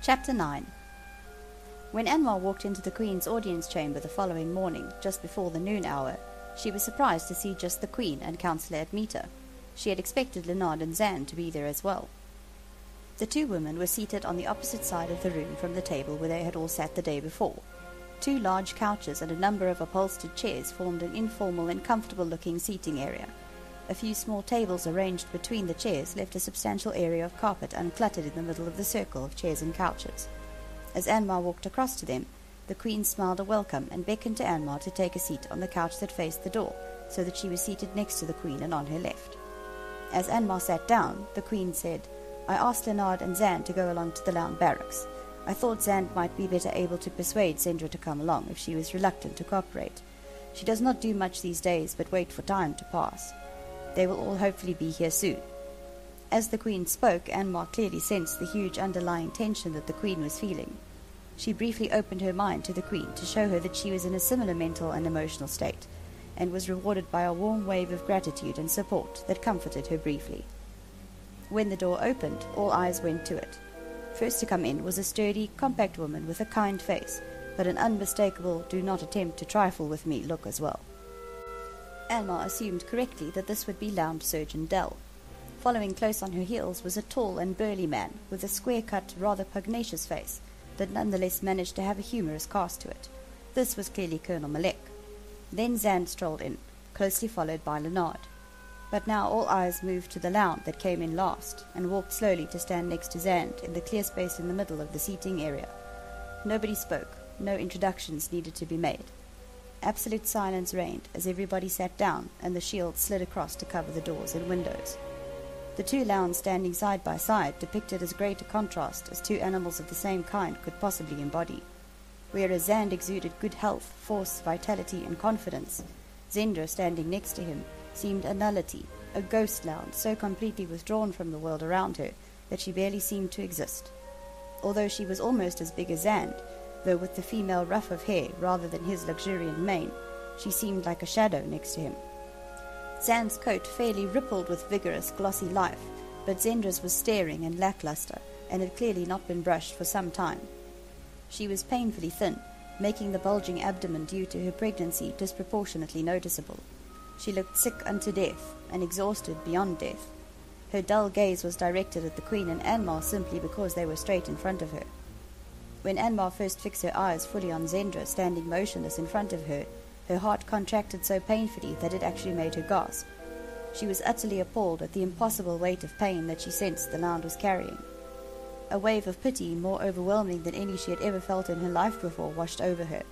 Chapter 9. When Anmar walked into the Queen's audience chamber the following morning, just before the noon hour, she was surprised to see just the Queen and Councillor Admeta. She had expected Lhounds and Zand to be there as well. The two women were seated on the opposite side of the room from the table where they had all sat the day before. Two large couches and a number of upholstered chairs formed an informal and comfortable-looking seating area. A few small tables arranged between the chairs left a substantial area of carpet uncluttered in the middle of the circle of chairs and couches. As Anmar walked across to them, the Queen smiled a welcome and beckoned to Anmar to take a seat on the couch that faced the door, so that she was seated next to the Queen and on her left. As Anmar sat down, the Queen said, "I asked Lhounds and Zand to go along to the Lounge barracks. I thought Zand might be better able to persuade Zendra to come along if she was reluctant to cooperate. She does not do much these days but wait for time to pass. They will all hopefully be here soon." As the Queen spoke, Anmar clearly sensed the huge underlying tension that the Queen was feeling. She briefly opened her mind to the Queen to show her that she was in a similar mental and emotional state, and was rewarded by a warm wave of gratitude and support that comforted her briefly. When the door opened, all eyes went to it. First to come in was a sturdy, compact woman with a kind face, but an unmistakable "do not attempt to trifle with me" look as well. Anmar assumed correctly that this would be Lounge Surgeon Dell. Following close on her heels was a tall and burly man with a square-cut, rather pugnacious face that nonetheless managed to have a humorous cast to it. This was clearly Colonel Malek. Then Zand strolled in, closely followed by Lhounds. But now all eyes moved to the Lounge that came in last, and walked slowly to stand next to Zand in the clear space in the middle of the seating area. Nobody spoke, no introductions needed to be made. Absolute silence reigned as everybody sat down and the shields slid across to cover the doors and windows. The two Lounds standing side by side depicted as great a contrast as two animals of the same kind could possibly embody. Whereas Zand exuded good health, force, vitality, and confidence, Zendra, standing next to him, seemed a nullity, a ghost Lounge so completely withdrawn from the world around her that she barely seemed to exist. Although she was almost as big as Zand, though with the female ruff of hair rather than his luxuriant mane, she seemed like a shadow next to him. Zand's coat fairly rippled with vigorous, glossy life, but Zendra's was staring and lackluster, and had clearly not been brushed for some time. She was painfully thin, making the bulging abdomen due to her pregnancy disproportionately noticeable. She looked sick unto death, and exhausted beyond death. Her dull gaze was directed at the Queen and Anmar simply because they were straight in front of her. When Anmar first fixed her eyes fully on Zendra standing motionless in front of her, her heart contracted so painfully that it actually made her gasp. She was utterly appalled at the impossible weight of pain that she sensed the Lounge was carrying. A wave of pity, more overwhelming than any she had ever felt in her life before, washed over her.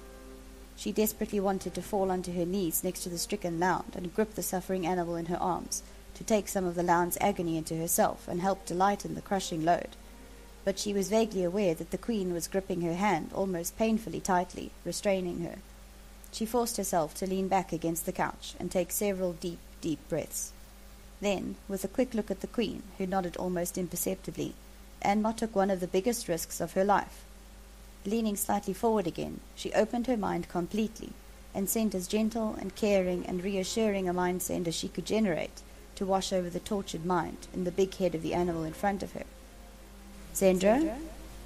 She desperately wanted to fall onto her knees next to the stricken Lounge and grip the suffering animal in her arms, to take some of the Lounge's agony into herself and help to lighten the crushing load. But she was vaguely aware that the Queen was gripping her hand almost painfully tightly, restraining her. She forced herself to lean back against the couch and take several deep, deep breaths. Then, with a quick look at the Queen, who nodded almost imperceptibly, Anmar took one of the biggest risks of her life. Leaning slightly forward again, she opened her mind completely, and sent as gentle and caring and reassuring a mind send as she could generate to wash over the tortured mind and the big head of the animal in front of her. "Zendra,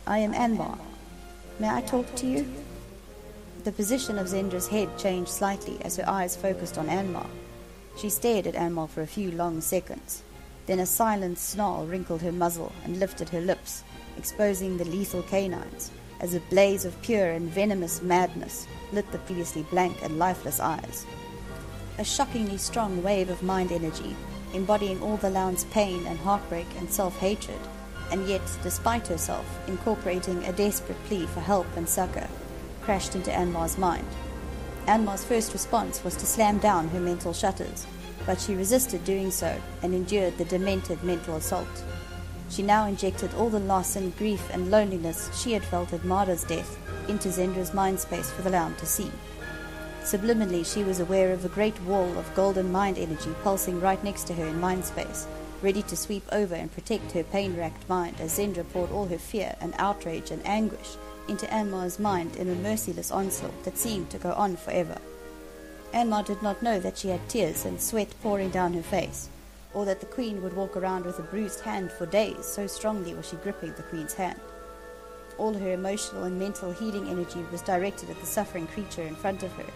I am Anmar. May I talk to you?" The position of Zendra's head changed slightly as her eyes focused on Anmar. She stared at Anmar for a few long seconds. Then a silent snarl wrinkled her muzzle and lifted her lips, exposing the lethal canines, as a blaze of pure and venomous madness lit the previously blank and lifeless eyes. A shockingly strong wave of mind energy, embodying all the Lounge's pain and heartbreak and self-hatred, and yet, despite herself, incorporating a desperate plea for help and succor, crashed into Anmar's mind. Anmar's first response was to slam down her mental shutters, but she resisted doing so and endured the demented mental assault. She now injected all the loss and grief and loneliness she had felt at Mada's death into Zendra's mind space for the Lounge to see. Subliminally, she was aware of a great wall of golden mind energy pulsing right next to her in mind space, ready to sweep over and protect her pain-racked mind as Zendra poured all her fear and outrage and anguish into Anmar's mind in a merciless onslaught that seemed to go on forever. Anmar did not know that she had tears and sweat pouring down her face, or that the Queen would walk around with a bruised hand for days, so strongly was she gripping the Queen's hand. All her emotional and mental healing energy was directed at the suffering creature in front of her.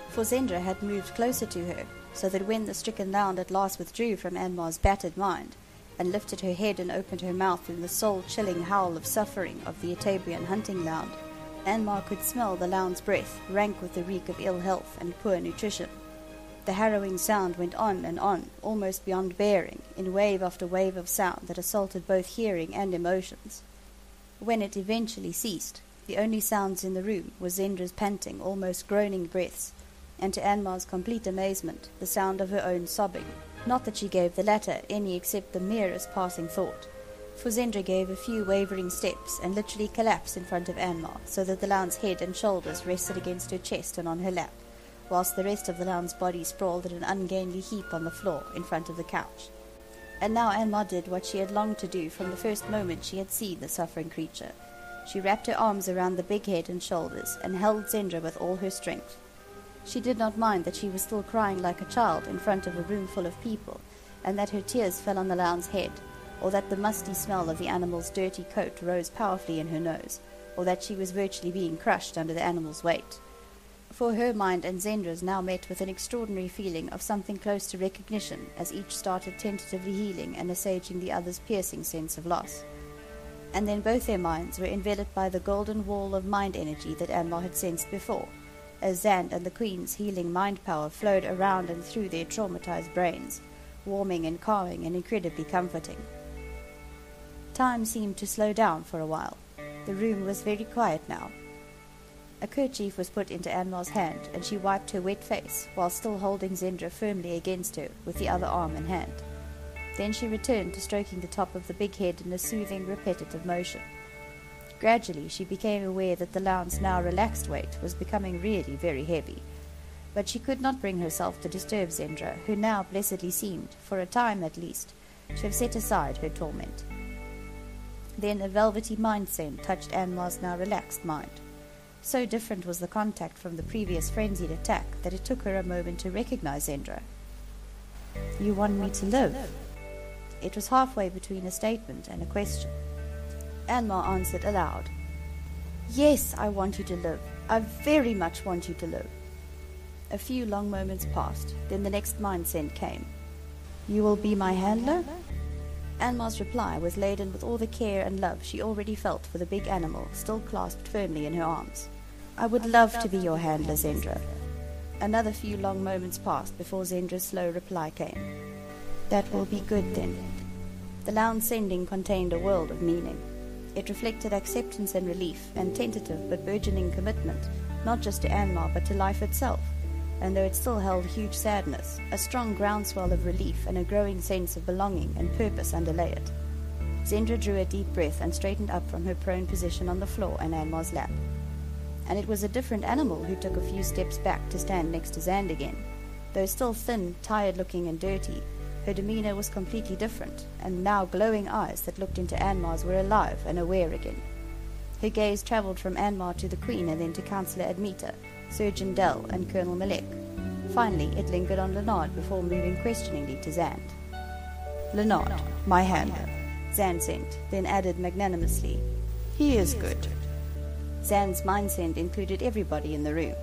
For Zendra had moved closer to her, so that when the stricken Lound at last withdrew from Anmar's battered mind, and lifted her head and opened her mouth in the soul-chilling howl of suffering of the Etabrian hunting Lound, Anmar could smell the Lound's breath, rank with the reek of ill health and poor nutrition. The harrowing sound went on, almost beyond bearing, in wave after wave of sound that assaulted both hearing and emotions. When it eventually ceased, the only sounds in the room were Zendra's panting, almost groaning breaths, and to Anmar's complete amazement, the sound of her own sobbing. Not that she gave the latter any except the merest passing thought, for Zendra gave a few wavering steps and literally collapsed in front of Anmar, so that the Lound's head and shoulders rested against her chest and on her lap, whilst the rest of the Lound's body sprawled in an ungainly heap on the floor in front of the couch. And now Anmar did what she had longed to do from the first moment she had seen the suffering creature. She wrapped her arms around the big head and shoulders and held Zendra with all her strength. She did not mind that she was still crying like a child in front of a room full of people, and that her tears fell on the Lound's head, or that the musty smell of the animal's dirty coat rose powerfully in her nose, or that she was virtually being crushed under the animal's weight. For her mind and Zendra's now met with an extraordinary feeling of something close to recognition, as each started tentatively healing and assuaging the other's piercing sense of loss. And then both their minds were enveloped by the golden wall of mind energy that Anmar had sensed before, as Zand and the Queen's healing mind power flowed around and through their traumatized brains, warming and calming and incredibly comforting. Time seemed to slow down for a while. The room was very quiet now. A kerchief was put into Anmar's hand, and she wiped her wet face, while still holding Zendra firmly against her with the other arm and hand. Then she returned to stroking the top of the big head in a soothing, repetitive motion. Gradually she became aware that the Lound's now relaxed weight was becoming really very heavy, but she could not bring herself to disturb Zendra, who now blessedly seemed, for a time at least, to have set aside her torment. Then a velvety mind scent touched Anmar's now relaxed mind. So different was the contact from the previous frenzied attack that it took her a moment to recognize Zendra. "You want me to live?" It was halfway between a statement and a question. Anmar answered aloud. "Yes, I want you to live. I very much want you to live." A few long moments passed, then the next mind scent came. "You will be my handler?" Anmar's reply was laden with all the care and love she already felt for the big animal still clasped firmly in her arms. "I would love to be your handler, Zendra." Another few long moments passed before Zendra's slow reply came. "That will be good, then." The Lound's sending contained a world of meaning. It reflected acceptance and relief, and tentative but burgeoning commitment, not just to Anmar but to life itself, and though it still held huge sadness, a strong groundswell of relief and a growing sense of belonging and purpose underlay it. Zendra drew a deep breath and straightened up from her prone position on the floor in Anmar's lap. And it was a different animal who took a few steps back to stand next to Zand again. Though still thin, tired-looking and dirty, her demeanor was completely different, and now glowing eyes that looked into Anmar's were alive and aware again. Her gaze travelled from Anmar to the Queen and then to Councillor Admeta, Surgeon Dell and Colonel Malek. Finally, it lingered on Lhounds before moving questioningly to Zand. "Lhounds, my handler," Zand said, then added magnanimously, "He is good." Zand's mind-send included everybody in the room.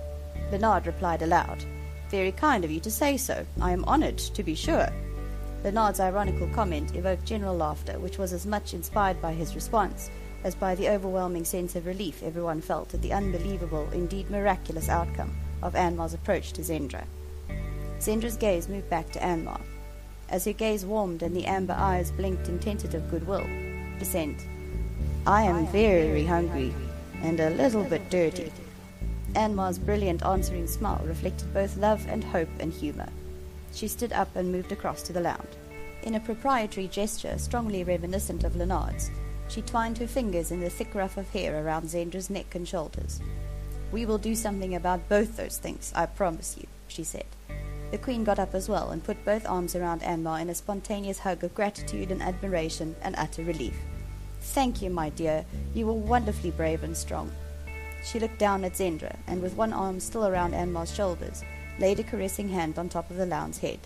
Lhounds replied aloud, "Very kind of you to say so. I am honoured, to be sure." Lhounds' ironical comment evoked general laughter, which was as much inspired by his response as by the overwhelming sense of relief everyone felt at the unbelievable, indeed miraculous outcome of Anmar's approach to Zendra. Zendra's gaze moved back to Anmar. As her gaze warmed and the amber eyes blinked in tentative goodwill, he said, "I am very hungry and a little bit dirty." Anmar's brilliant answering smile reflected both love and hope and humour. She stood up and moved across to the Lound. In a proprietary gesture strongly reminiscent of Lhounds', she twined her fingers in the thick ruff of hair around Zendra's neck and shoulders. "We will do something about both those things, I promise you," she said. The Queen got up as well and put both arms around Anmar in a spontaneous hug of gratitude and admiration and utter relief. "Thank you, my dear. You were wonderfully brave and strong." She looked down at Zendra, and with one arm still around Anmar's shoulders, laid a caressing hand on top of the Lound's head.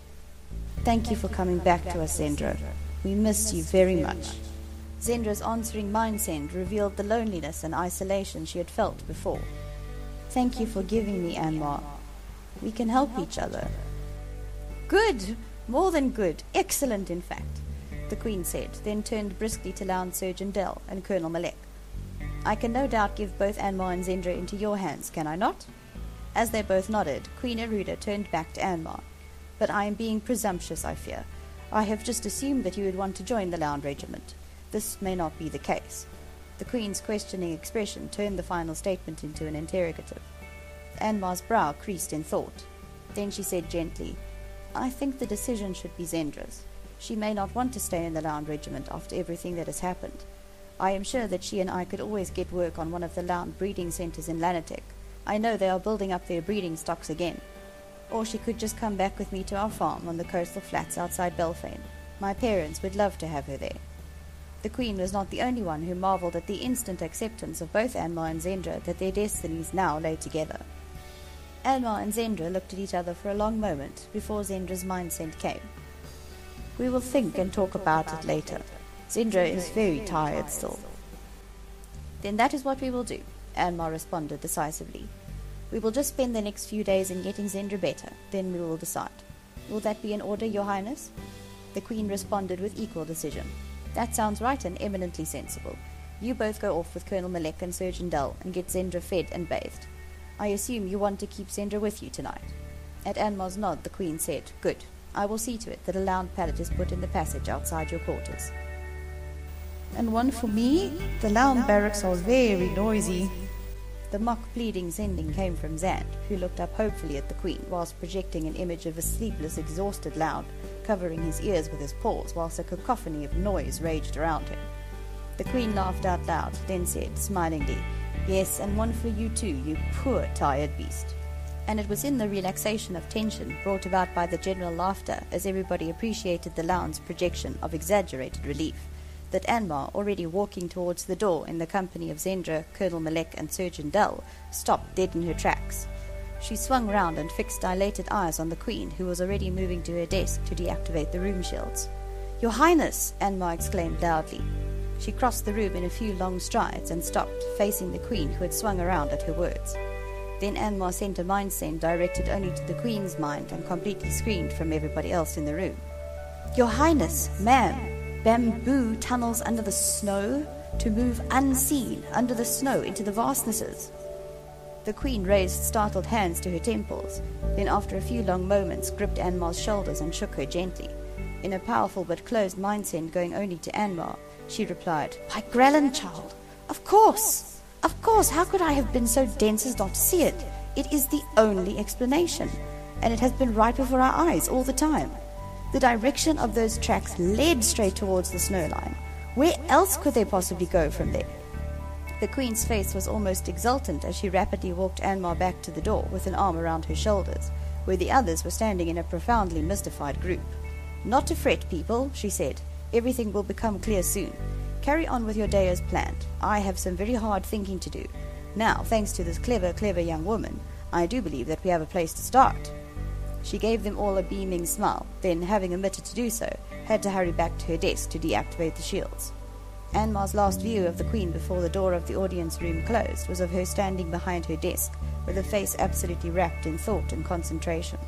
"Thank you for coming back to us, Zendra. We miss you very much." Zendra's answering mind-send revealed the loneliness and isolation she had felt before. "Thank you for giving me, Anmar. We can help each other." "Good! More than good. Excellent, in fact," the Queen said, then turned briskly to Lounge Surgeon Dell and Colonel Malek. "I can no doubt give both Anmar and Zendra into your hands, can I not?" As they both nodded, Queen Aruda turned back to Anmar. "But I am being presumptuous, I fear. I have just assumed that you would want to join the Lounge Regiment. This may not be the case." The Queen's questioning expression turned the final statement into an interrogative. Anmar's brow creased in thought. Then she said gently, "I think the decision should be Zendra's. She may not want to stay in the Lounge Regiment after everything that has happened. I am sure that she and I could always get work on one of the Lounge breeding centres in Lanatek. I know they are building up their breeding stocks again. Or she could just come back with me to our farm on the coastal flats outside Belfane. My parents would love to have her there." The Queen was not the only one who marvelled at the instant acceptance of both Anmar and Zendra that their destinies now lay together. Anmar and Zendra looked at each other for a long moment before Zendra's mind-send came. "We will think and talk about it later. Zendra is very tired still." "Then that is what we will do," Anmar responded decisively. "We will just spend the next few days in getting Zendra better, then we will decide. Will that be in order, Your Highness?" The Queen responded with equal decision. "That sounds right and eminently sensible. You both go off with Colonel Malek and Surgeon Dell and get Zendra fed and bathed. I assume you want to keep Zendra with you tonight." At Anmar's nod, the Queen said, "Good. I will see to it that a Lounge pallet is put in the passage outside your quarters." "And one for me? The Lounge barracks are very noisy." The mock-pleading sending came from Zand, who looked up hopefully at the Queen, whilst projecting an image of a sleepless, exhausted Lounge, covering his ears with his paws, whilst a cacophony of noise raged around him. The Queen laughed out loud, then said, smilingly, "Yes, and one for you too, you poor tired beast." And it was in the relaxation of tension brought about by the general laughter, as everybody appreciated the Lounge's projection of exaggerated relief, that Anmar, already walking towards the door in the company of Zendra, Colonel Malek, and Surgeon Dell, stopped dead in her tracks. She swung round and fixed dilated eyes on the Queen, who was already moving to her desk to deactivate the room shields. "Your Highness!" Anmar exclaimed loudly. She crossed the room in a few long strides and stopped, facing the Queen, who had swung around at her words. Then Anmar sent a mind-send directed only to the Queen's mind and completely screened from everybody else in the room. "Your Highness, ma'am! Bamboo tunnels under the snow, to move unseen under the snow into the vastnesses." The Queen raised startled hands to her temples, then after a few long moments gripped Anmar's shoulders and shook her gently. In a powerful but closed mind-send going only to Anmar, she replied, "By Grellan, child! Of course! Of course! How could I have been so dense as not to see it? It is the only explanation, and it has been right before our eyes all the time. The direction of those tracks led straight towards the snow line. Where else could they possibly go from there?" The Queen's face was almost exultant as she rapidly walked Anmar back to the door with an arm around her shoulders, where the others were standing in a profoundly mystified group. "Not to fret, people," she said. "Everything will become clear soon. Carry on with your day as planned. I have some very hard thinking to do. Now, thanks to this clever young woman, I do believe that we have a place to start." She gave them all a beaming smile, then, having omitted to do so, had to hurry back to her desk to deactivate the shields. Anmar's last view of the Queen before the door of the audience room closed was of her standing behind her desk, with a face absolutely wrapped in thought and concentration.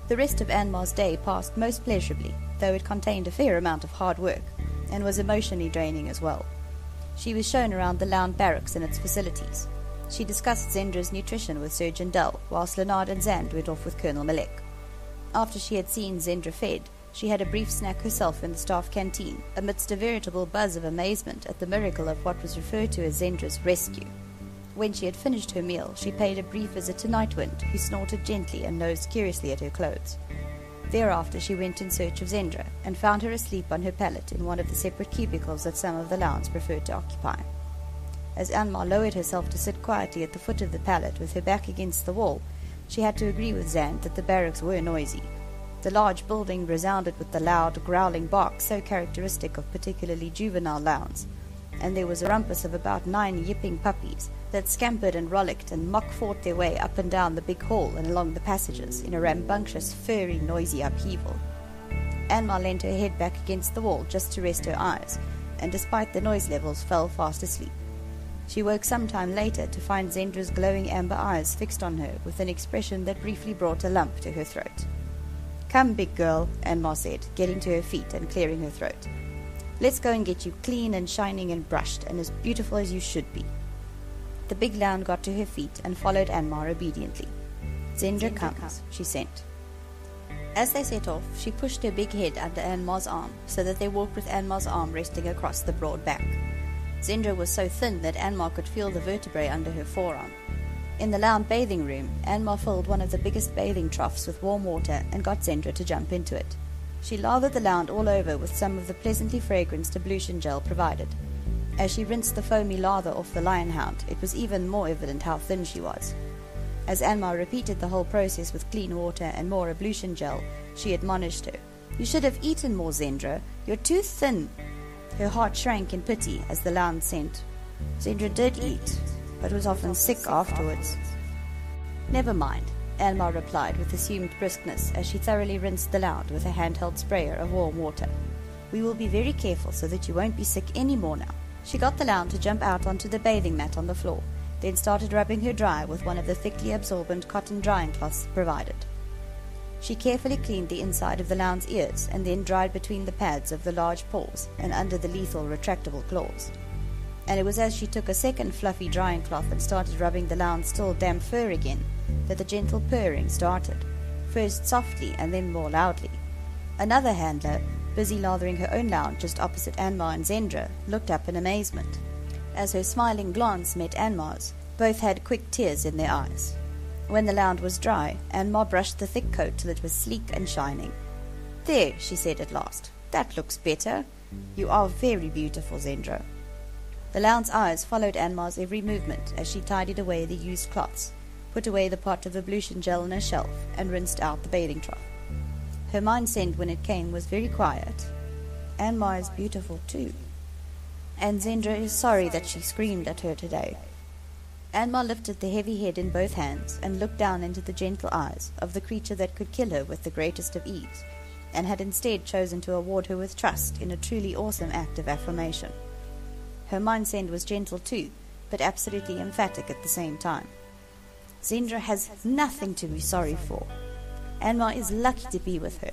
The rest of Anmar's day passed most pleasurably, though it contained a fair amount of hard work, and was emotionally draining as well. She was shown around the Lounge barracks and its facilities. She discussed Zendra's nutrition with Surgeon Dell, whilst Leonard and Zand went off with Colonel Malek. After she had seen Zendra fed, she had a brief snack herself in the staff canteen, amidst a veritable buzz of amazement at the miracle of what was referred to as Zendra's rescue. When she had finished her meal, she paid a brief visit to Nightwind, who snorted gently and nosed curiously at her clothes. Thereafter she went in search of Zendra, and found her asleep on her pallet in one of the separate cubicles that some of the Lounge preferred to occupy. As Anmar lowered herself to sit quietly at the foot of the pallet with her back against the wall, she had to agree with Zand that the barracks were noisy. The large building resounded with the loud, growling bark so characteristic of particularly juvenile Lounds, and there was a rumpus of about 9 yipping puppies that scampered and rollicked and mock-fought their way up and down the big hall and along the passages in a rambunctious, furry, noisy upheaval. Anmar leant her head back against the wall just to rest her eyes, and despite the noise levels fell fast asleep. She woke some time later to find Zendra's glowing amber eyes fixed on her with an expression that briefly brought a lump to her throat. "Come, big girl," Anmar said, getting to her feet and clearing her throat. "Let's go and get you clean and shining and brushed and as beautiful as you should be." The big Lound got to her feet and followed Anmar obediently. "Zendra comes," she sent. As they set off, she pushed her big head under Anmar's arm so that they walked with Anmar's arm resting across the broad back. Zendra was so thin that Anmar could feel the vertebrae under her forearm. In the Lound bathing room, Anmar filled one of the biggest bathing troughs with warm water and got Zendra to jump into it. She lathered the Lound all over with some of the pleasantly fragranced ablution gel provided. As she rinsed the foamy lather off the lion hound, it was even more evident how thin she was. As Anmar repeated the whole process with clean water and more ablution gel, she admonished her. "You should have eaten more, Zendra. You're too thin." Her heart shrank in pity as the Lound sent. Zendra did eat, but was often sick afterwards. "Never mind," Anmar replied with assumed briskness as she thoroughly rinsed the Lound with a handheld sprayer of warm water. "We will be very careful so that you won't be sick any more now." She got the Lound to jump out onto the bathing mat on the floor, then started rubbing her dry with one of the thickly absorbent cotton drying cloths provided. She carefully cleaned the inside of the Lound's ears and then dried between the pads of the large paws and under the lethal retractable claws. And it was as she took a second fluffy drying cloth and started rubbing the Lound's still damp fur again that the gentle purring started, first softly and then more loudly. Another handler, busy lathering her own Lound just opposite Anmar and Zendra, looked up in amazement. As her smiling glance met Anmar's, both had quick tears in their eyes. When the Lound was dry, Anmar brushed the thick coat till it was sleek and shining. "There," she said at last. "That looks better. You are very beautiful, Zendra." The Lound's eyes followed Anmar's every movement as she tidied away the used cloths, put away the pot of ablution gel on a shelf, and rinsed out the bathing trough. Her mind sent when it came was very quiet. Anmar is beautiful too. And Zendra is sorry that she screamed at her today. Anmar lifted the heavy head in both hands and looked down into the gentle eyes of the creature that could kill her with the greatest of ease, and had instead chosen to award her with trust in a truly awesome act of affirmation. Her mind send was gentle too, but absolutely emphatic at the same time. Zendra has nothing to be sorry for. Anmar is lucky to be with her.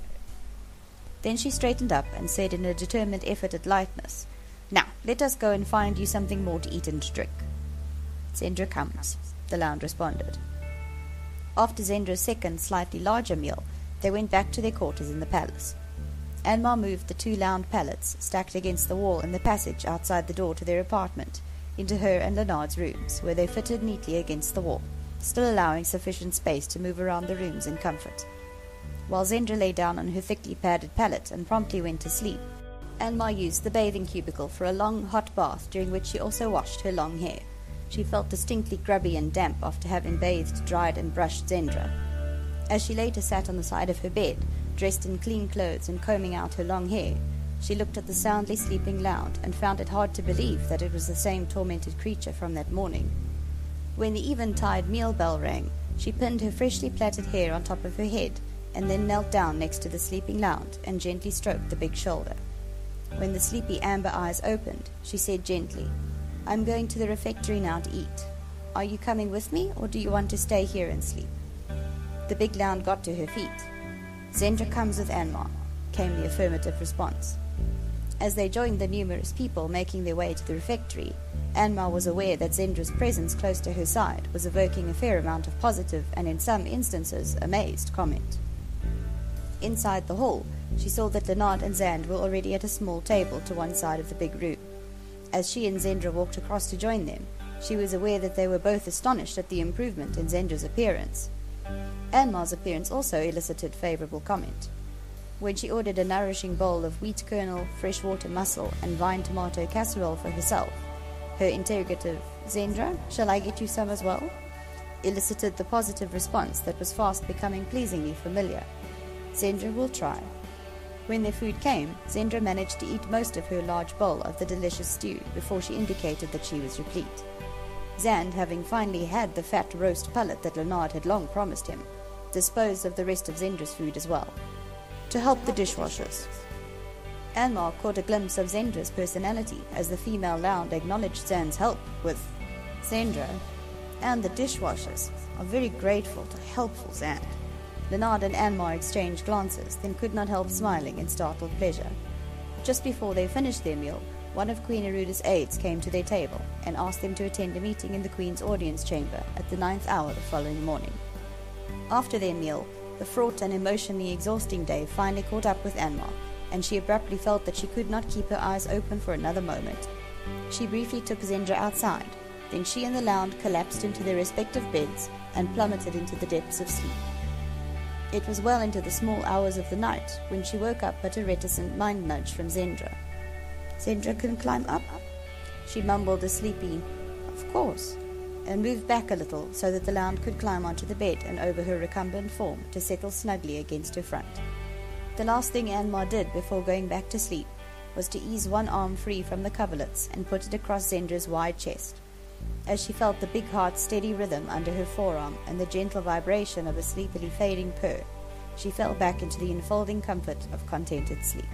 Then she straightened up and said in a determined effort at lightness, "Now, let us go and find you something more to eat and drink." "Zendra comes," the Lound responded. After Zendra's second, slightly larger meal, they went back to their quarters in the palace. Anmar moved the 2 Lound pallets, stacked against the wall in the passage outside the door to their apartment, into her and Leonard's rooms, where they fitted neatly against the wall, still allowing sufficient space to move around the rooms in comfort. While Zendra lay down on her thickly padded pallet and promptly went to sleep, Anmar used the bathing cubicle for a long, hot bath, during which she also washed her long hair. She felt distinctly grubby and damp after having bathed, dried, and brushed Zendra. As she later sat on the side of her bed, dressed in clean clothes and combing out her long hair, she looked at the soundly sleeping Lound and found it hard to believe that it was the same tormented creature from that morning. When the eventide meal bell rang, she pinned her freshly plaited hair on top of her head and then knelt down next to the sleeping Lound and gently stroked the big shoulder. When the sleepy amber eyes opened, she said gently, "I'm going to the refectory now to eat. Are you coming with me, or do you want to stay here and sleep?" The big Lound got to her feet. "Zendra comes with Anmar," came the affirmative response. As they joined the numerous people making their way to the refectory, Anmar was aware that Zendra's presence close to her side was evoking a fair amount of positive and, in some instances, amazed comment. Inside the hall, she saw that Leonard and Zand were already at a small table to one side of the big room. As she and Zendra walked across to join them, she was aware that they were both astonished at the improvement in Zendra's appearance. Anmar's appearance also elicited favorable comment. When she ordered a nourishing bowl of wheat kernel, freshwater mussel, and vine tomato casserole for herself, her interrogative, "Zendra, shall I get you some as well?" elicited the positive response that was fast becoming pleasingly familiar. "Zendra will try." When their food came, Zendra managed to eat most of her large bowl of the delicious stew before she indicated that she was replete. Zand, having finally had the fat roast pullet that Leonard had long promised him, disposed of the rest of Zendra's food as well. "To help the dishwashers." Anmar caught a glimpse of Zendra's personality as the female Lound acknowledged Zan's help with Zendra, and the dishwashers are very grateful to helpful Zan. Leonard and Anmar exchanged glances, then could not help smiling in startled pleasure. Just before they finished their meal, one of Queen Eruda's aides came to their table and asked them to attend a meeting in the Queen's audience chamber at the 9th hour the following morning. After their meal, the fraught and emotionally exhausting day finally caught up with Anmar, and she abruptly felt that she could not keep her eyes open for another moment. She briefly took Zendra outside, then she and the Lound collapsed into their respective beds and plummeted into the depths of sleep. It was well into the small hours of the night when she woke up at a reticent mind nudge from Zendra. "Zendra can climb up?" She mumbled a sleepy, "Of course," and moved back a little so that the Lound could climb onto the bed and over her recumbent form to settle snugly against her front. The last thing Anmar did before going back to sleep was to ease one arm free from the coverlets and put it across Zendra's wide chest. As she felt the big heart's steady rhythm under her forearm and the gentle vibration of a sleepily fading purr, she fell back into the enfolding comfort of contented sleep.